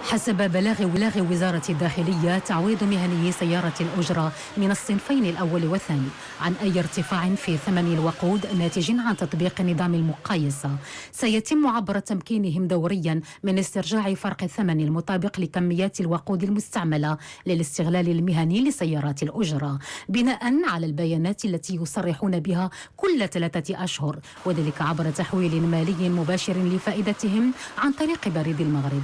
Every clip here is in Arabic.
حسب بلاغ وزارة الداخلية، تعويض مهني سيارة الأجرة من الصنفين الأول والثاني عن أي ارتفاع في ثمن الوقود ناتج عن تطبيق نظام المقايسة سيتم عبر تمكينهم دوريا من استرجاع فرق الثمن المطابق لكميات الوقود المستعملة للاستغلال المهني لسيارات الأجرة، بناء على البيانات التي يصرحون بها كل 3 أشهر، وذلك عبر تحويل مالي مباشر لفائدتهم عن طريق بريد المغرب.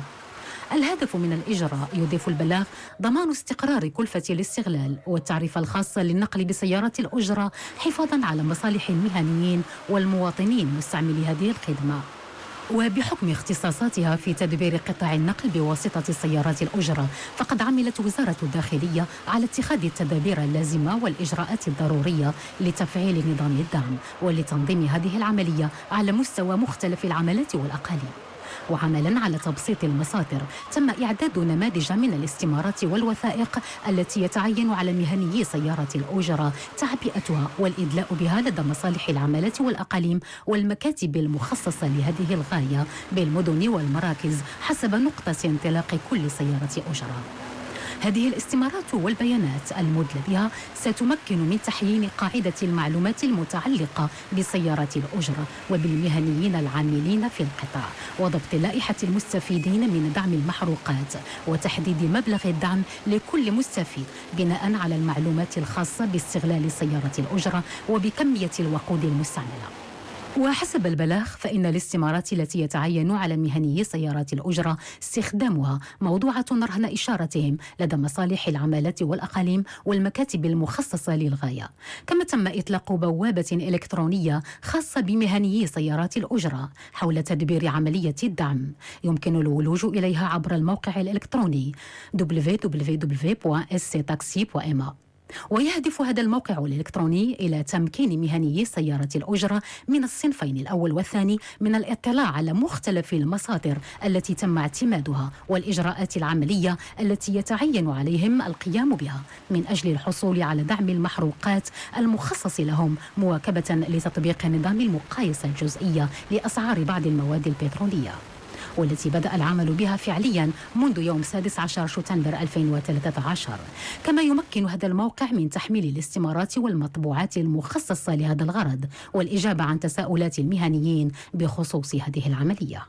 الهدف من الإجراء، يضيف البلاغ، ضمان استقرار كلفة الاستغلال والتعرفة الخاصة للنقل بسيارة الأجرة حفاظا على مصالح المهنيين والمواطنين مستعملي هذه الخدمة. وبحكم اختصاصاتها في تدبير قطاع النقل بواسطة سيارات الأجرة، فقد عملت وزارة الداخلية على اتخاذ التدابير اللازمة والإجراءات الضرورية لتفعيل نظام الدعم ولتنظيم هذه العملية على مستوى مختلف العملات والأقاليم. وعملا على تبسيط المصادر، تم إعداد نماذج من الاستمارات والوثائق التي يتعين على مهنيي سيارة الأجرة تعبئتها والإدلاء بها لدى مصالح العمالة والأقاليم والمكاتب المخصصة لهذه الغاية بالمدن والمراكز حسب نقطة انطلاق كل سيارة أجرة. هذه الاستمارات والبيانات المدلى بها ستمكن من تحيين قاعدة المعلومات المتعلقة بسيارات الأجرة وبالمهنيين العاملين في القطاع، وضبط لائحة المستفيدين من دعم المحروقات، وتحديد مبلغ الدعم لكل مستفيد بناء على المعلومات الخاصة باستغلال سيارة الأجرة وبكمية الوقود المستعملة. وحسب البلاغ، فإن الاستمارات التي يتعين على مهنيي سيارات الأجرة استخدامها موضوعة رهن إشارتهم لدى مصالح العمالة والأقاليم والمكاتب المخصصة للغاية. كما تم إطلاق بوابة إلكترونية خاصة بمهنيي سيارات الأجرة حول تدبير عملية الدعم، يمكن الولوج إليها عبر الموقع الإلكتروني www.sctaxi.ma. ويهدف هذا الموقع الإلكتروني إلى تمكين مهنيي سيارة الأجرة من الصنفين الأول والثاني من الاطلاع على مختلف المصادر التي تم اعتمادها والإجراءات العملية التي يتعين عليهم القيام بها من أجل الحصول على دعم المحروقات المخصص لهم، مواكبة لتطبيق نظام المقايسة الجزئية لأسعار بعض المواد البترولية، والتي بدأ العمل بها فعليا منذ يوم 16 شتنبر 2013. كما يمكن هذا الموقع من تحميل الاستمارات والمطبوعات المخصصة لهذا الغرض والإجابة عن تساؤلات المهنيين بخصوص هذه العملية.